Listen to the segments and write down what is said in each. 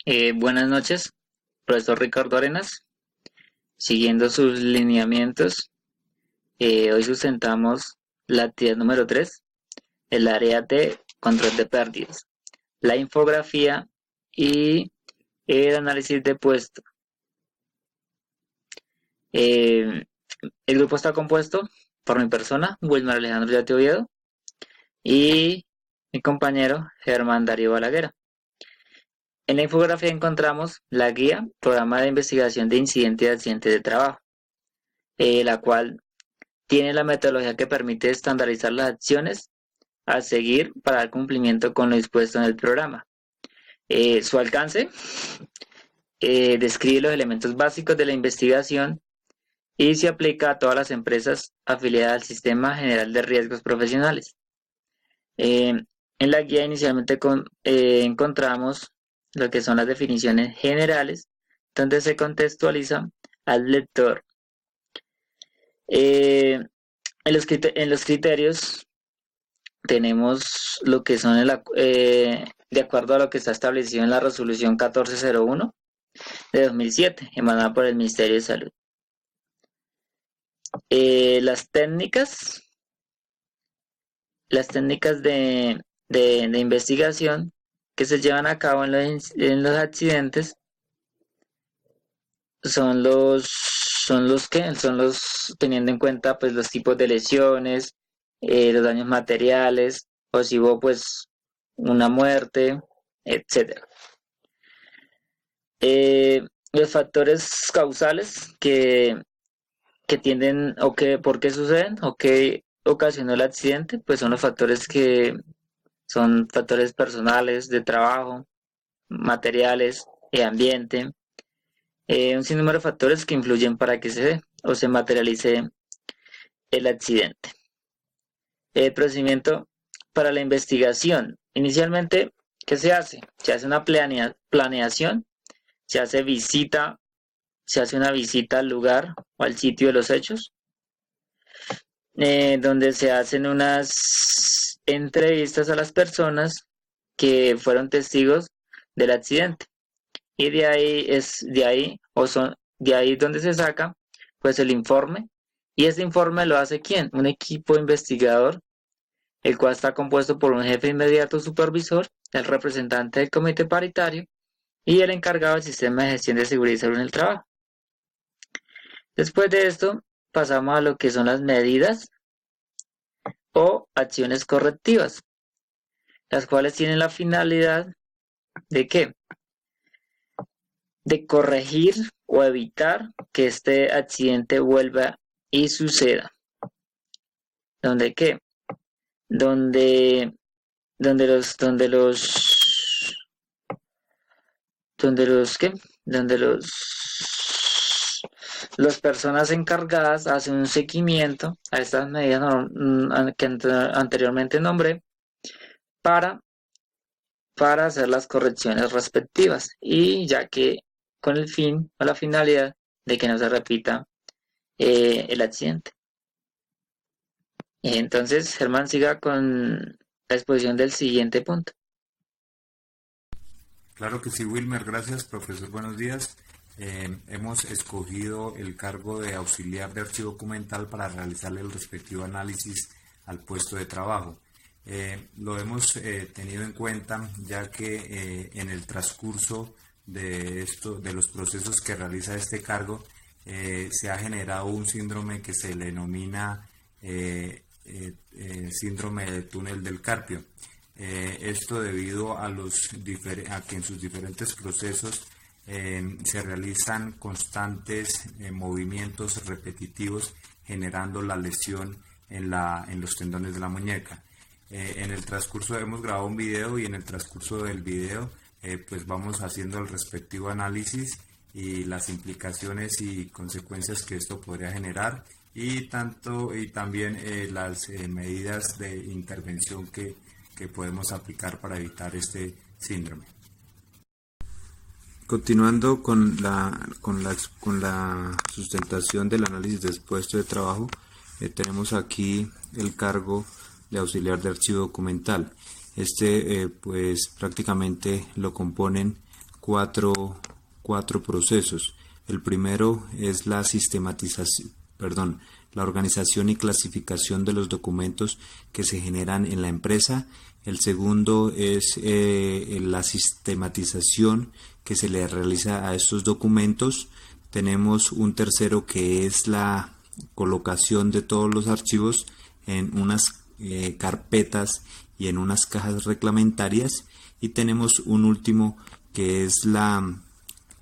Buenas noches, profesor Ricardo Arenas. Siguiendo sus lineamientos, hoy sustentamos la actividad número 3, el área de control de pérdidas, la infografía y el análisis de puesto. Eh, el grupo está compuesto por mi persona, Wilmer Alejandro Yate Oviedo, y mi compañero Germán Darío Balaguer. En la infografía encontramos la guía, programa de investigación de incidentes y accidentes de trabajo, la cual tiene la metodología que permite estandarizar las acciones a seguir para dar cumplimiento con lo dispuesto en el programa. Su alcance describe los elementos básicos de la investigación y se aplica a todas las empresas afiliadas al Sistema General de Riesgos Profesionales. En la guía inicialmente encontramos lo que son las definiciones generales, donde se contextualiza al lector. En los criterios tenemos lo que son de acuerdo a lo que está establecido en la resolución 1401 de 2007, emanada por el Ministerio de Salud. Las técnicas de investigación que se llevan a cabo en los accidentes son los teniendo en cuenta pues los tipos de lesiones, los daños materiales, o si hubo pues una muerte, etcétera. Los factores causales que tienden o que por qué suceden o que ocasionó el accidente, pues son los factores que son factores personales, de trabajo, materiales, ambiente, un sinnúmero de factores que influyen para que se dé o se materialice el accidente. El procedimiento para la investigación. Inicialmente, ¿qué se hace? Se hace una planeación, se hace una visita al lugar o al sitio de los hechos, donde se hacen unas entrevistas a las personas que fueron testigos del accidente. Y de ahí donde se saca pues el informe. Y ese informe lo hace ¿quién? Un equipo investigador, el cual está compuesto por un jefe inmediato supervisor, el representante del comité paritario y el encargado del sistema de gestión de seguridad y salud en el trabajo. Después de esto, pasamos a lo que son las medidas o acciones correctivas, las cuales tienen la finalidad de ¿qué? De corregir o evitar que este accidente vuelva y suceda. ¿Donde qué? Donde, donde los, donde los, donde los, ¿qué? Donde las personas encargadas hacen un seguimiento a estas medidas que anteriormente nombré para, para hacer las correcciones respectivas y ya que con el fin o la finalidad de que no se repita el accidente. Entonces, Germán, siga con la exposición del siguiente punto. Claro que sí, Wilmer, gracias, profesor, buenos días. Hemos escogido el cargo de auxiliar de archivo documental para realizarle el respectivo análisis al puesto de trabajo. Lo hemos tenido en cuenta ya que en el transcurso de los procesos que realiza este cargo se ha generado un síndrome que se le denomina síndrome de túnel del carpio. Esto debido a que en sus diferentes procesos se realizan constantes movimientos repetitivos generando la lesión en los tendones de la muñeca. En el transcurso hemos grabado un video y en el transcurso del video pues vamos haciendo el respectivo análisis y las implicaciones y consecuencias que esto podría generar y también las medidas de intervención que podemos aplicar para evitar este síndrome. Continuando con la sustentación del análisis del puesto de trabajo, tenemos aquí el cargo de auxiliar de archivo documental. Pues prácticamente lo componen cuatro procesos. El primero es la la organización y clasificación de los documentos que se generan en la empresa. El segundo es la sistematización que se le realiza a estos documentos. Tenemos un tercero que es la colocación de todos los archivos en unas carpetas y en unas cajas reglamentarias. Y tenemos un último que es la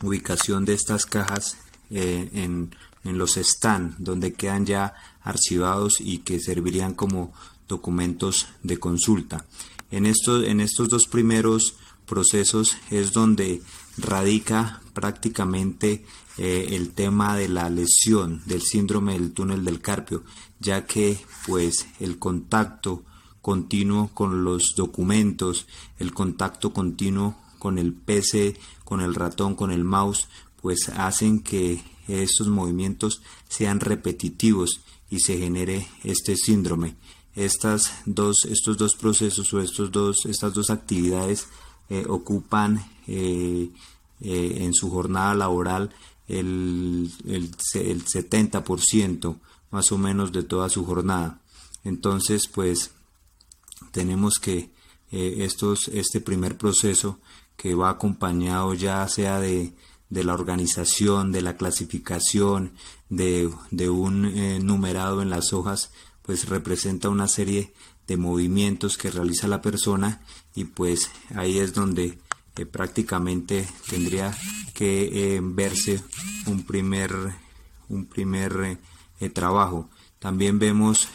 ubicación de estas cajas en los stand, donde quedan ya archivados y que servirían como documentos de consulta. En estos dos primeros procesos es donde radica prácticamente el tema de la lesión del síndrome del túnel del carpio, ya que pues el contacto continuo con los documentos, el contacto continuo con el PC, con el ratón, con el mouse, pues hacen que estos movimientos sean repetitivos y se genere este síndrome. Estos dos procesos o estas dos actividades ocupan en su jornada laboral el 70% más o menos de toda su jornada. Entonces, pues tenemos que este primer proceso, que va acompañado ya sea de la organización, de la clasificación, de un numerado en las hojas, pues representa una serie de movimientos que realiza la persona, y pues ahí es donde prácticamente tendría que verse un primer trabajo. También vemos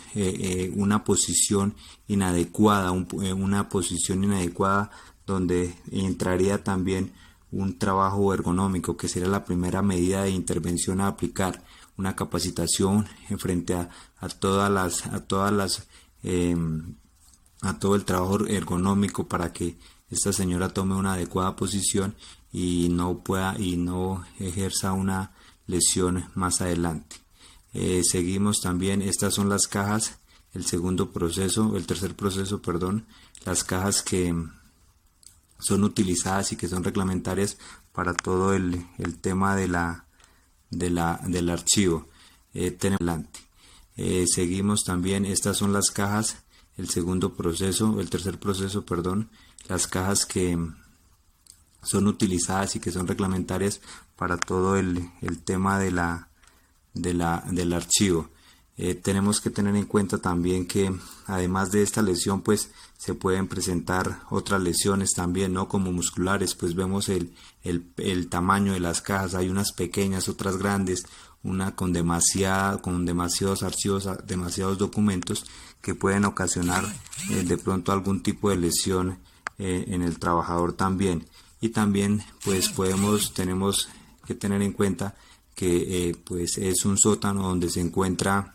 una posición inadecuada, donde entraría también un trabajo ergonómico, que sería la primera medida de intervención a aplicar, una capacitación en frente a todo el trabajo ergonómico, para que esta señora tome una adecuada posición y no ejerza una lesión más adelante. Seguimos también, estas son las cajas, el tercer proceso, las cajas que son utilizadas y que son reglamentarias para todo el tema del archivo. Seguimos también, estas son las cajas, el tercer proceso, las cajas que son utilizadas y que son reglamentarias para todo el tema del archivo. Tenemos que tener en cuenta también que además de esta lesión, pues se pueden presentar otras lesiones también, ¿no? Como musculares. Pues vemos el tamaño de las cajas, hay unas pequeñas, otras grandes, una con demasiados archivos, demasiados documentos, que pueden ocasionar de pronto algún tipo de lesión en el trabajador también. Y también pues tenemos que tener en cuenta que pues es un sótano donde se encuentra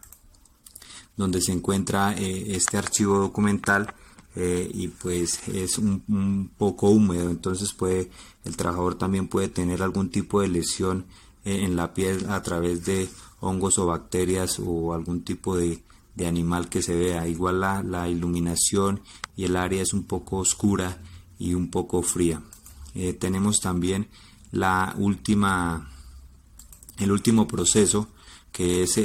este archivo documental, y pues es un poco húmedo, entonces el trabajador también puede tener algún tipo de lesión en la piel a través de hongos o bacterias o algún tipo de animal que se vea. Igual la iluminación y el área es un poco oscura y un poco fría. Tenemos también el último proceso, que es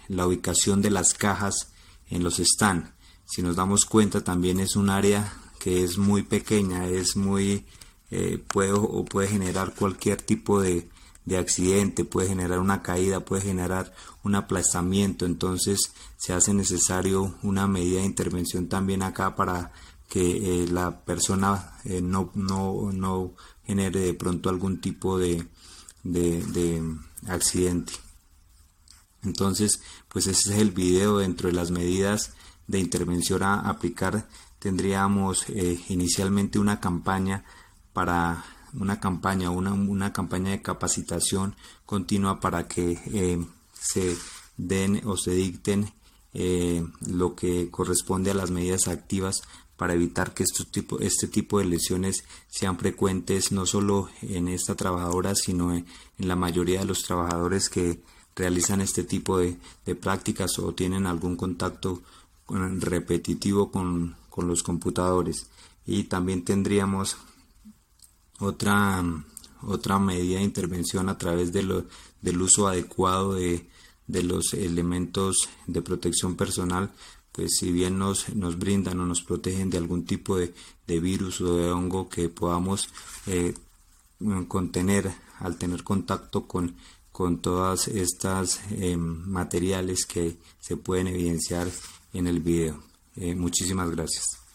la ubicación de las cajas en los stand. Si nos damos cuenta, también es un área que es muy pequeña, puede generar cualquier tipo de accidente, puede generar una caída, puede generar un aplastamiento. Entonces se hace necesario una medida de intervención también acá, para que la persona no genere de pronto algún tipo de accidente. Entonces, pues ese es el video. Dentro de las medidas de intervención a aplicar, tendríamos inicialmente una campaña de capacitación continua, para que se den o se dicten lo que corresponde a las medidas activas, para evitar que este tipo de lesiones sean frecuentes, no solo en esta trabajadora, sino en la mayoría de los trabajadores que realizan este tipo de prácticas o tienen algún contacto repetitivo con los computadores. Y también tendríamos otra medida de intervención a través del uso adecuado de los elementos de protección personal, pues si bien nos brindan o nos protegen de algún tipo de virus o de hongo que podamos contener al tener contacto con todas estas materiales que se pueden evidenciar en el video. Muchísimas gracias.